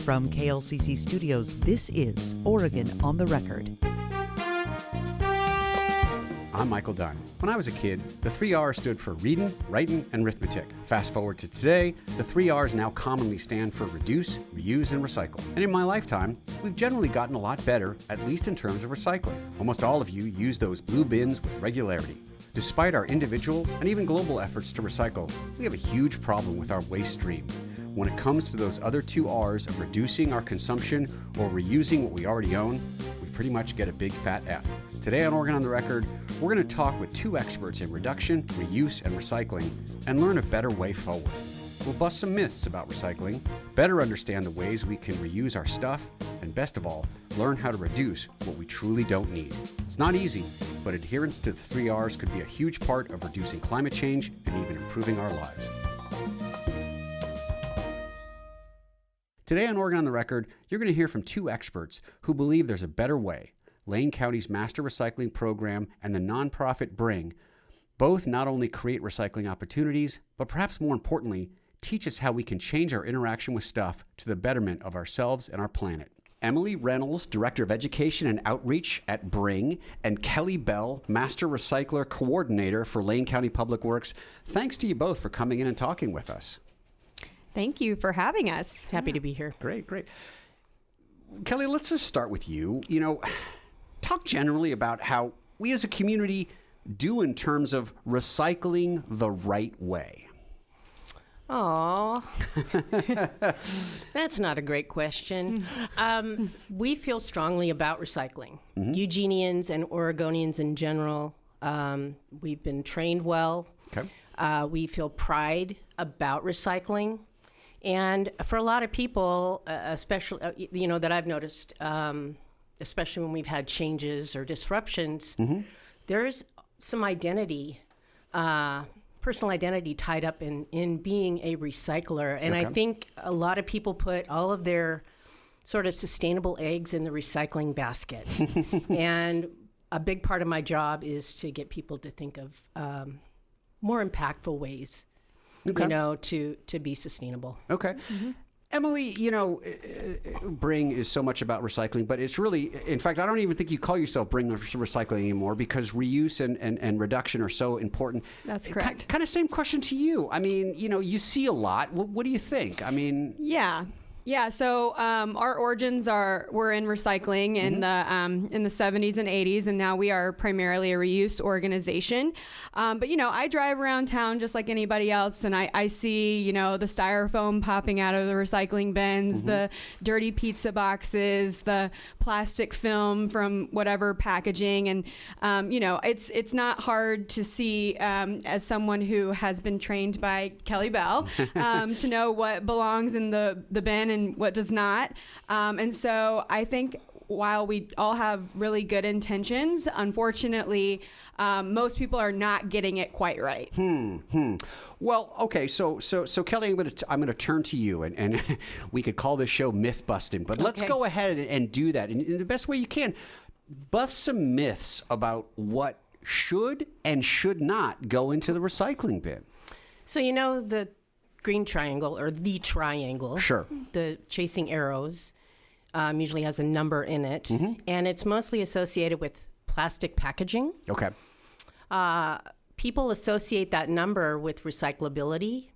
From KLCC Studios, this is Oregon on the Record. I'm Michael Dunn. When I was a kid, the 3 R's stood for reading, writing, and arithmetic. Fast forward to today, the 3 R's now commonly stand for reduce, reuse, and recycle. And in my lifetime, we've generally gotten a lot better, at least in terms of recycling. Almost all of you use those blue bins with regularity. Despite our individual and even global efforts to recycle, we have a huge problem with our waste stream. When it comes to those other 2 R's of reducing our consumption or reusing what we already own, we pretty much get a big fat F. Today on Oregon on the Record, we're going to talk with 2 experts in reduction, reuse, and recycling and learn a better way forward. We'll bust some myths about recycling, better understand the ways we can reuse our stuff, and best of all, learn how to reduce what we truly don't need. It's not easy, but adherence to the 3 R's could be a huge part of reducing climate change and even improving our lives. Today on Oregon on the Record, you're going to hear from 2 experts who believe there's a better way. Lane County's Master Recycling Program and the nonprofit Bring both not only create recycling opportunities, but perhaps more importantly, teach us how we can change our interaction with stuff to the betterment of ourselves and our planet. Emily Reynolds, Director of Education and Outreach at Bring, and Kelly Bell, Master Recycler Coordinator for Lane County Public Works. Thanks to you both for coming in and talking with us. Thank you for having us. Happy to be here. Great. Kelly, let's just start with you. Talk generally about how we as a community do in terms of recycling the right way. Aw, that's not a great question. We feel strongly about recycling. Mm-hmm. Eugenians and Oregonians in general, we've been trained well. Okay. We feel pride about recycling. And for a lot of people, especially, that I've noticed, especially when we've had changes or disruptions, mm-hmm. there's some identity, personal identity tied up in being a recycler. And okay. I think a lot of people put all of their sort of sustainable eggs in the recycling basket. And a big part of my job is to get people to think of more impactful ways, okay. to be sustainable. Okay. Mm-hmm. Emily, Bring is so much about recycling, but it's really, in fact, I don't even think you call yourself Bring Recycling anymore because reuse and reduction are so important. That's correct. Kind of same question to you. I mean, you see a lot. What do you think? I mean... Yeah. So our origins were in recycling in the 70s and 80s, and now we are primarily a reuse organization. But I drive around town just like anybody else, and I see the styrofoam popping out of the recycling bins, mm-hmm. the dirty pizza boxes, the plastic film from whatever packaging, and it's not hard to see as someone who has been trained by Kelly Bell to know what belongs in the bin and what does not. And so I think while we all have really good intentions, unfortunately, most people are not getting it quite right. Well, okay, so Kelly, I'm gonna turn to you, and we could call this show myth busting, but let's go ahead and do that in the best way you can. Bust some myths about what should and should not go into the recycling bin. So the green triangle or the triangle, sure, the chasing arrows usually has a number in it, mm-hmm. and it's mostly associated with plastic packaging. Okay. People associate that number with recyclability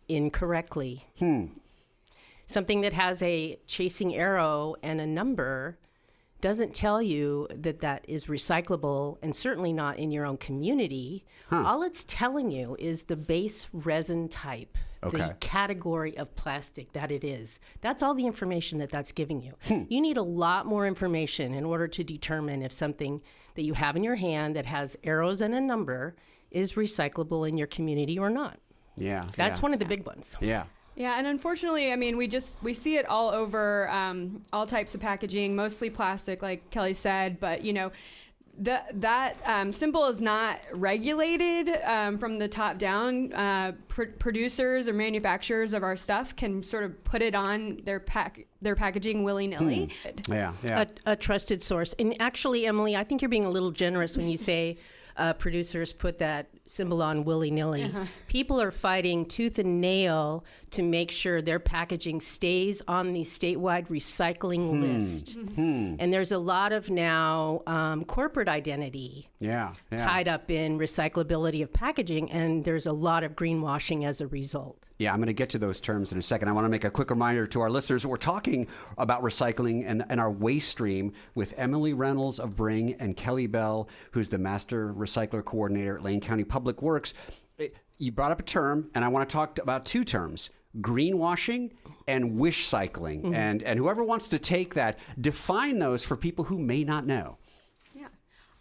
incorrectly. Something that has a chasing arrow and a number doesn't tell you that is recyclable, and certainly not in your own community. All it's telling you is the base resin type, the category of plastic that it is. That's all the information that's giving you. You need a lot more information in order to determine if something that you have in your hand that has arrows and a number is recyclable in your community or not. Yeah. That's one of the big ones. Yeah. Yeah, and unfortunately, I mean, we see it all over all types of packaging, mostly plastic, like Kelly said, but that symbol is not regulated from the top down. Producers or manufacturers of our stuff can sort of put it on their packaging willy-nilly. Yeah. A trusted source. And actually, Emily, I think you're being a little generous when you say producers put that symbol on willy-nilly. People are fighting tooth and nail to make sure their packaging stays on the statewide recycling list. And there's a lot of now corporate identity tied up in recyclability of packaging, and there's a lot of greenwashing as a result. Yeah, I'm going to get to those terms in a second. I want to make a quick reminder to our listeners. We're talking about recycling and our waste stream with Emily Reynolds of Bring and Kelly Bell, who's the Master Recycler Coordinator at Lane County Public Works. You brought up a term, and I want to talk about two terms: greenwashing and wish cycling. And whoever wants to take that, define those for people who may not know.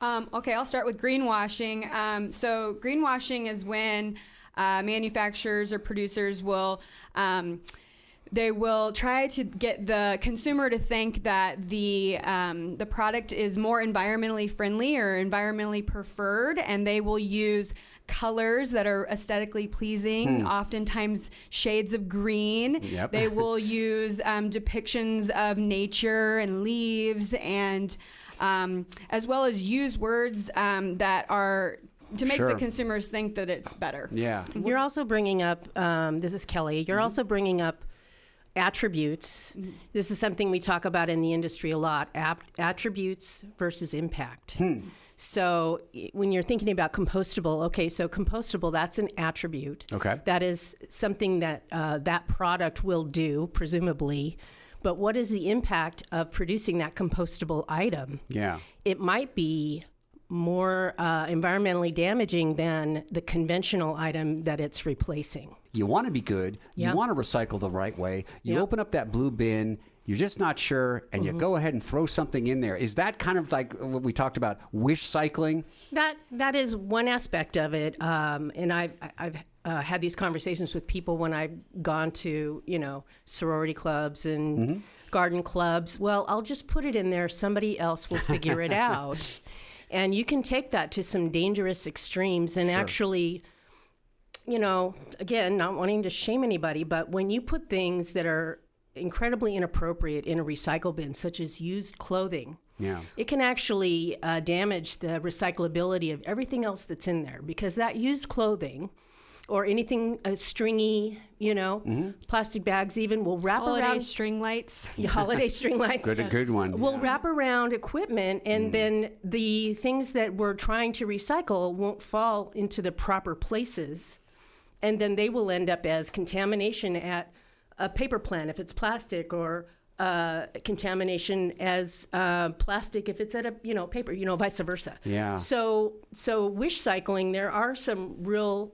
Okay, I'll start with greenwashing. So greenwashing is when manufacturers or producers will they will try to get the consumer to think that the product is more environmentally friendly or environmentally preferred, and they will use colors that are aesthetically pleasing, oftentimes shades of green. They will use depictions of nature and leaves, and as well as use words that are to make the consumers think that it's better. You're also bringing up, this is Kelly, you're also bringing up attributes. This is something we talk about in the industry a lot, attributes versus impact. So when you're thinking about compostable, okay, so compostable, that's an attribute. Okay. That is something that that product will do, presumably. But what is the impact of producing that compostable item? It might be more environmentally damaging than the conventional item that it's replacing. You want to be good. You want to recycle the right way. You open up that blue bin. You're just not sure, and you go ahead and throw something in there. Is that kind of like what we talked about, wish cycling? That is one aspect of it, and I've had these conversations with people when I've gone to sorority clubs and garden clubs. Well, I'll just put it in there. Somebody else will figure it out. And you can take that to some dangerous extremes and actually, again, not wanting to shame anybody, but when you put things that are incredibly inappropriate in a recycle bin, such as used clothing, it can actually damage the recyclability of everything else that's in there, because that used clothing or anything stringy, plastic bags even will wrap around string lights. Holiday string lights. A good one. Will wrap around equipment, and then the things that we're trying to recycle won't fall into the proper places, and then they will end up as contamination at a paper plant if it's plastic, or contamination as plastic if it's at a paper, vice versa. So wish cycling, there are some real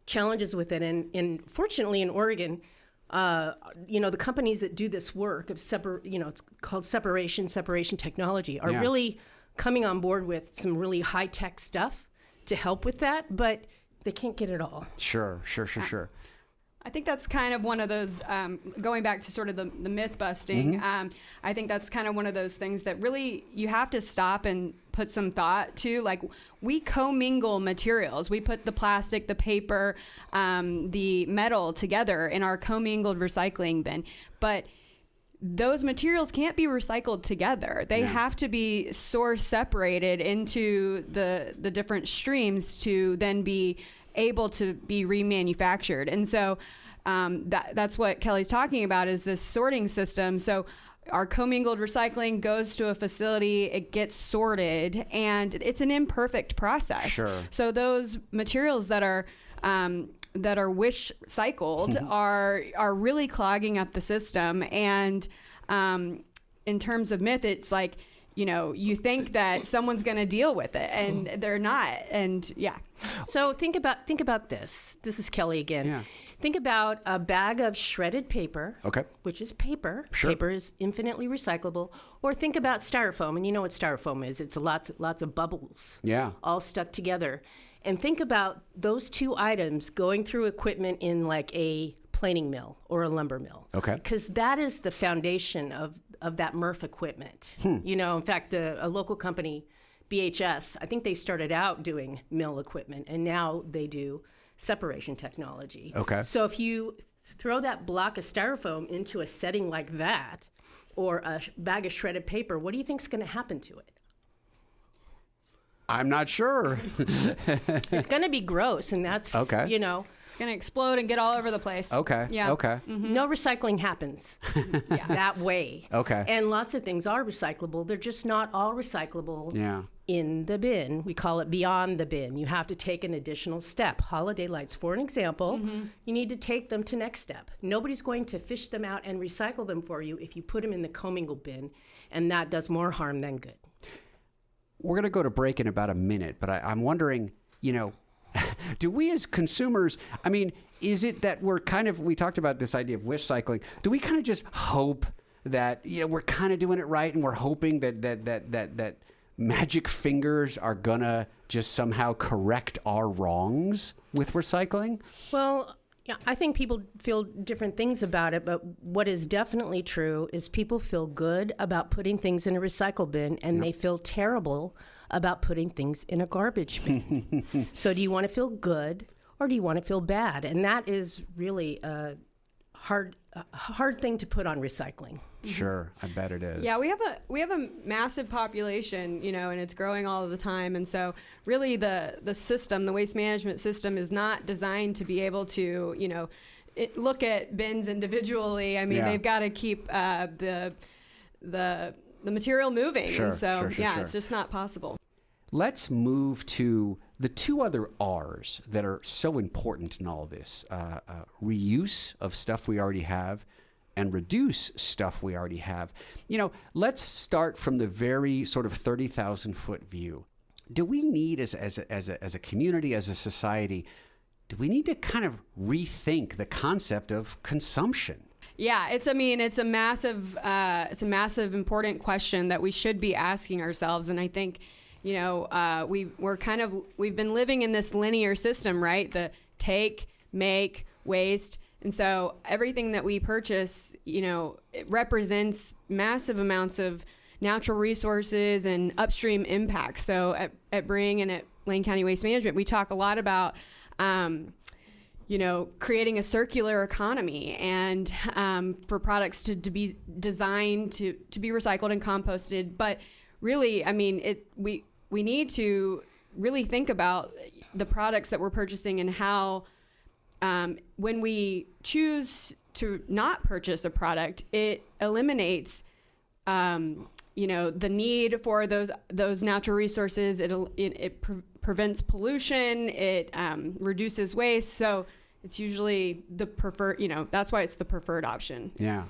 challenges with it, and fortunately in Oregon, the companies that do this work of it's called separation technology, are really coming on board with some really high tech stuff to help with that, but they can't get it all. Sure. I think that's kind of one of those, going back to sort of the myth busting, I think that's kind of one of those things that really you have to stop and put some thought to. Like, we commingle materials. We put the plastic, the paper, the metal together in our commingled recycling bin. But those materials can't be recycled together. They have to be source separated into the different streams to then be able to be remanufactured. And so that's what Kelly's talking about, is this sorting system. So our commingled recycling goes to a facility, it gets sorted, and it's an imperfect process. So those materials that are wish cycled are really clogging up the system. And in terms of myth, it's like, you think that someone's going to deal with it, and they're not. And So think about this. This is Kelly again. Think about a bag of shredded paper, which is paper. Paper is infinitely recyclable. Or think about styrofoam, and you know what styrofoam is. It's lots of bubbles, all stuck together. And think about those two items going through equipment in like a planing mill or a lumber mill. Because that is the foundation of that MRF equipment. In fact, a local company, BHS, I think they started out doing mill equipment, and now they do separation technology. So if you throw that block of styrofoam into a setting like that, or a bag of shredded paper, what do you think is going to happen to it? I'm not sure. It's going to be gross, and that's, Okay. It's going to explode and get all over the place. Okay. Yeah. Okay. No recycling happens that way. Okay. And lots of things are recyclable. They're just not all recyclable Yeah. in the bin. We call it beyond the bin. You have to take an additional step. Holiday lights, for an example, you need to take them to next step. Nobody's going to fish them out and recycle them for you if you put them in the commingled bin, and that does more harm than good. We're going to go to break in about a minute, but I'm wondering, do we as consumers, I mean, is it that we talked about this idea of wish cycling. Do we kind of just hope that, we're kind of doing it right, and we're hoping that magic fingers are going to just somehow correct our wrongs with recycling? Well, yeah, I think people feel different things about it, but what is definitely true is people feel good about putting things in a recycle bin, and they feel terrible about putting things in a garbage bin. So do you want to feel good, or do you want to feel bad? And that is really a hard thing to put on recycling. Sure, I bet it is. Yeah, we have a massive population, and it's growing all of the time. And so really the system, the waste management system, is not designed to be able to, look at bins individually. I mean, they've got to keep the material moving. Sure, and so, sure. it's just not possible. Let's move to the two other R's that are so important in all of this. Reuse of stuff we already have and reduce stuff we already have. Let's start from the very sort of 30,000-foot view. Do we need, as a community, as a society, do we need to kind of rethink the concept of consumption? Yeah, it's a massive important question that we should be asking ourselves. And I think, we've been living in this linear system, right? The take, make, waste. And so everything that we purchase, it represents massive amounts of natural resources and upstream impacts. So at Bring and at Lane County Waste Management, we talk a lot about, creating a circular economy and for products to be designed to be recycled and composted. But really, I mean, we need to really think about the products that we're purchasing and how when we choose to not purchase a product, it eliminates, the need for those natural resources. It prevents pollution. It reduces waste. So it's usually the preferred. That's why it's the preferred option. Yeah.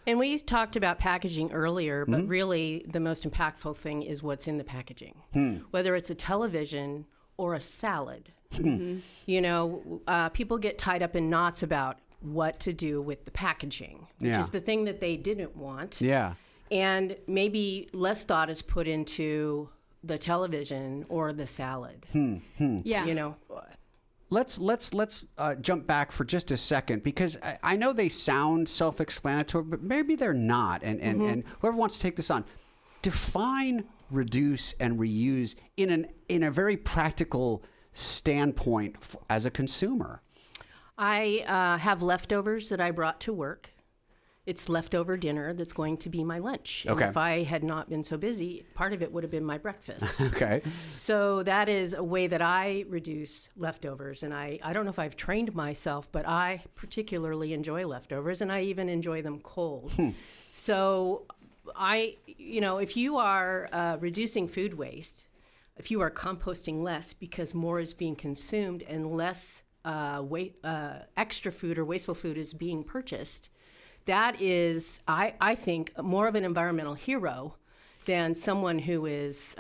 And we talked about packaging earlier, but really the most impactful thing is what's in the packaging. Whether it's a television or a salad. People get tied up in knots about what to do with the packaging, which is the thing that they didn't want. Yeah. And maybe less thought is put into the television or the salad. Yeah. Let's jump back for just a second, because I know they sound self-explanatory, but maybe they're not. And whoever wants to take this on, define reduce and reuse in a very practical standpoint as a consumer. I have leftovers that I brought to work. It's leftover dinner that's going to be my lunch. Okay. And if I had not been so busy, part of it would have been my breakfast. Okay. So that is a way that I reduce leftovers. And I don't know if I've trained myself, but I particularly enjoy leftovers, and I even enjoy them cold. So if you are reducing food waste, if you are composting less because more is being consumed and less extra food or wasteful food is being purchased, that is, I think, more of an environmental hero than someone who is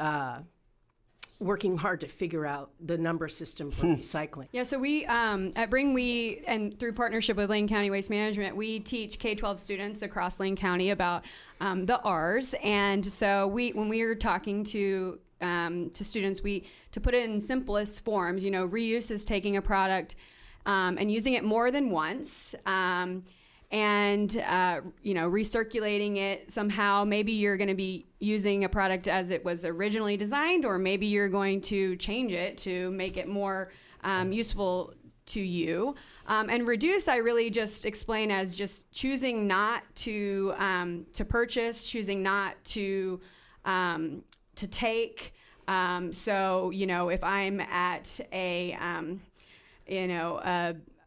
working hard to figure out the number system for recycling. Yeah, so we, at Bring, and through partnership with Lane County Waste Management, we teach K-12 students across Lane County about the R's. And so when we are talking to students, to put it in simplest forms, reuse is taking a product and using it more than once. And recirculating it somehow. Maybe you're going to be using a product as it was originally designed, or maybe you're going to change it to make it more useful to you. And reduce, I really just explain as just choosing not to purchase, choosing not to take, So, if I'm at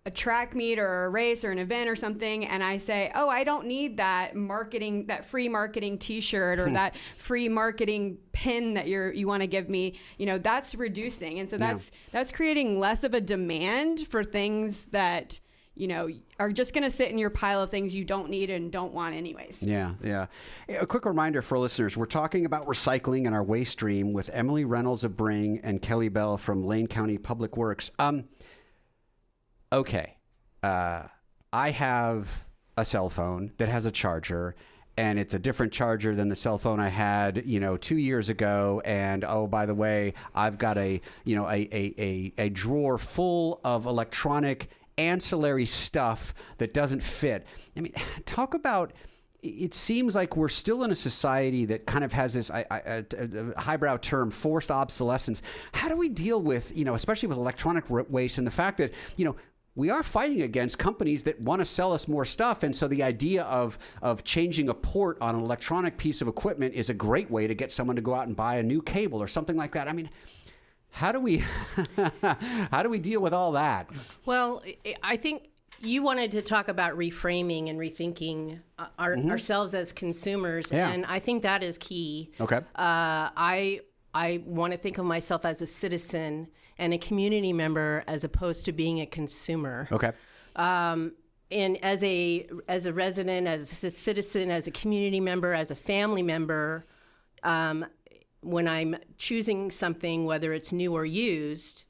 a track meet or a race or an event or something, and I say, oh, I don't need that free marketing t-shirt or that free marketing pin that you want to give me, that's reducing. And so that's creating less of a demand for things that, are just going to sit in your pile of things you don't need and don't want anyways. Yeah. A quick reminder for listeners, we're talking about recycling and our waste stream with Emily Reynolds of Bring and Kelly Bell from Lane County Public Works. Okay. I have a cell phone that has a charger, and it's a different charger than the cell phone I had, 2 years ago. And oh, by the way, I've got a drawer full of electronic ancillary stuff that doesn't fit. I mean, talk about, it seems like we're still in a society that kind of has this highbrow term, forced obsolescence. How do we deal with, especially with electronic waste and the fact that, we are fighting against companies that want to sell us more stuff. And so the idea of changing a port on an electronic piece of equipment is a great way to get someone to go out and buy a new cable or something like that. I mean, how do we deal with all that? Well, I think you wanted to talk about reframing and rethinking ourselves as consumers. Yeah. And I think that is key. Okay. I want to think of myself as a citizen and a community member as opposed to being a consumer. Okay. And as a resident, as a citizen, as a community member, as a family member, when I'm choosing something, whether it's new or used,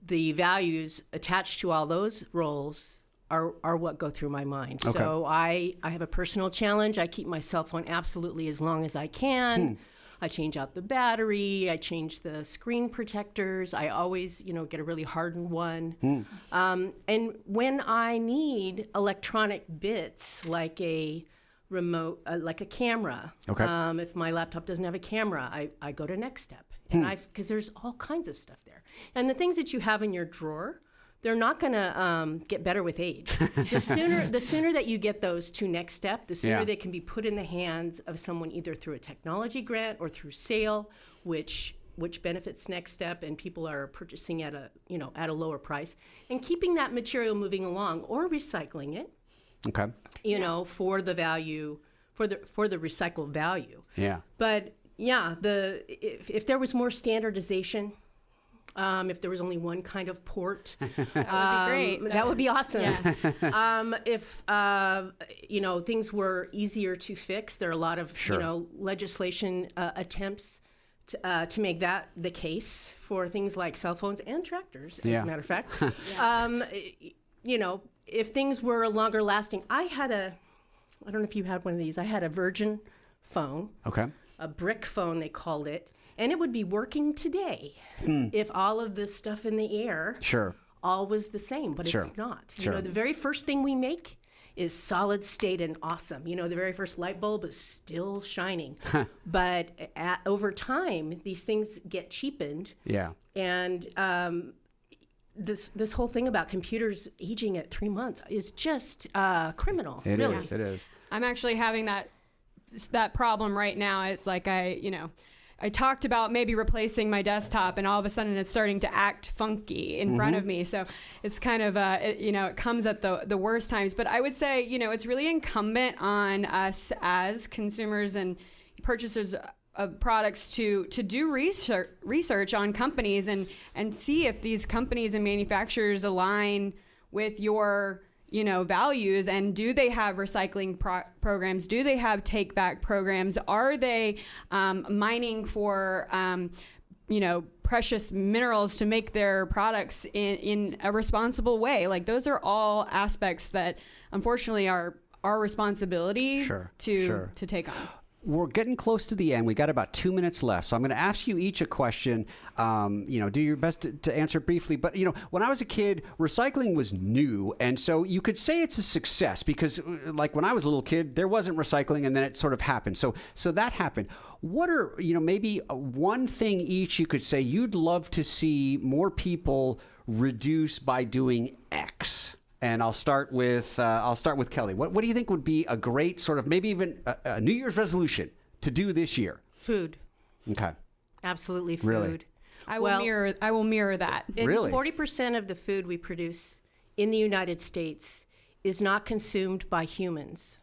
the values attached to all those roles are what go through my mind. Okay. So I have a personal challenge. I keep my cell phone absolutely as long as I can. I change out the battery. I change the screen protectors. I always, get a really hardened one. And when I need electronic bits like a remote, like a camera, if my laptop doesn't have a camera, I go to Next Step. And because there's all kinds of stuff there. And the things that you have in your drawer, they're not going to get better with age. The sooner that you get those to Next Step, the sooner they can be put in the hands of someone either through a technology grant or through sale, which benefits Next Step, and people are purchasing at a lower price, and keeping that material moving along or recycling it. Okay. For the value, for the recycled value. Yeah. But if there was more standardization. If there was only one kind of port, that would be great. That would be awesome. Yeah. If things were easier to fix, there are a lot of legislation attempts to make that the case for things like cell phones and tractors. As a matter of fact, if things were longer lasting, I don't know if you had one of these. I had a Virgin phone. Okay. A brick phone, they called it. And it would be working today if all of this stuff in the air all was the same, but it's not. The very first thing we make is solid state and awesome. The very first light bulb is still shining. But over time, these things get cheapened. Yeah. And this whole thing about computers aging at 3 months is just criminal. It is. I'm actually having that problem right now. It's like I talked about maybe replacing my desktop, and all of a sudden it's starting to act funky in front of me. So it's kind of, it comes at the worst times. But I would say, it's really incumbent on us as consumers and purchasers of products to do research on companies and see if these companies and manufacturers align with your values, and do they have recycling programs? Do they have take back programs? Are they mining for precious minerals to make their products in a responsible way? Like, those are all aspects that unfortunately are our responsibility to take on. We're getting close to the end. We got about 2 minutes left. So I'm going to ask you each a question. Do your best to answer briefly. But, when I was a kid, recycling was new. And so you could say it's a success because, like, when I was a little kid, there wasn't recycling, and then it sort of happened. So that happened. What are, maybe one thing each you could say you'd love to see more people reduce by doing X? And I'll start with Kelly. What do you think would be a great sort of maybe even a New Year's resolution to do this year? Food. Okay. Absolutely food. Really? I will mirror that. And Really? 40% of the food we produce in the United States is not consumed by humans.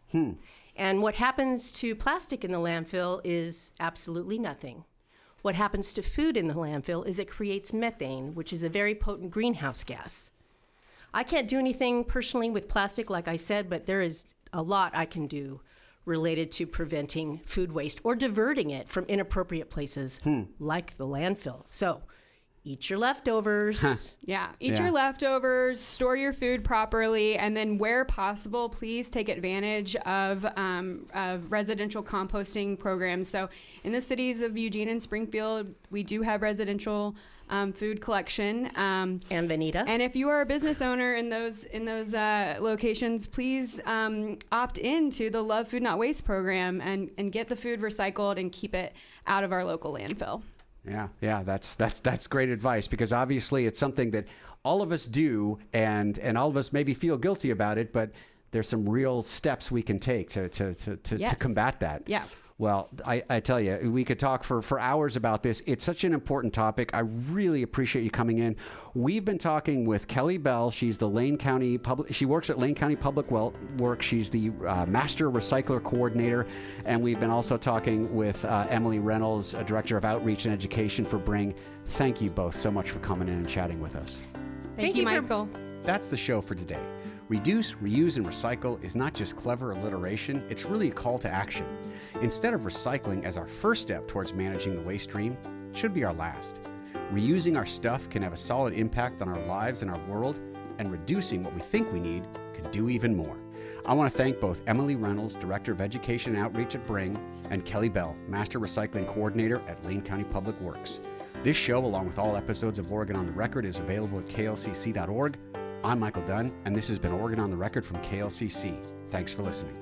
And what happens to plastic in the landfill is absolutely nothing. What happens to food in the landfill is it creates methane, which is a very potent greenhouse gas. I can't do anything personally with plastic, like I said, but there is a lot I can do related to preventing food waste or diverting it from inappropriate places like the landfill. So eat your leftovers. Yeah. Eat Yeah. your leftovers, store your food properly, and then where possible, please take advantage of residential composting programs. So in the cities of Eugene and Springfield, we do have residential food collection. And Veneta. And if you are a business owner in those locations, please opt into the Love Food Not Waste program and get the food recycled and keep it out of our local landfill. Yeah, that's great advice, because obviously it's something that all of us do, and all of us maybe feel guilty about it, but there's some real steps we can take to combat that. Yeah. Well, I tell you, we could talk for hours about this. It's such an important topic. I really appreciate you coming in. We've been talking with Kelly Bell. She's the she works at Lane County Public Works. She's the Master Recycler Coordinator. And we've been also talking with Emily Reynolds, Director of Outreach and Education for Bring. Thank you both so much for coming in and chatting with us. Thank you, Michael. That's the show for today. Reduce, reuse, and recycle is not just clever alliteration, it's really a call to action. Instead of recycling as our first step towards managing the waste stream, it should be our last. Reusing our stuff can have a solid impact on our lives and our world, and reducing what we think we need can do even more. I want to thank both Emily Reynolds, Director of Education and Outreach at Bring, and Kelly Bell, Master Recycling Coordinator at Lane County Public Works. This show, along with all episodes of Oregon on the Record, is available at klcc.org. I'm Michael Dunn, and this has been Oregon on the Record from KLCC. Thanks for listening.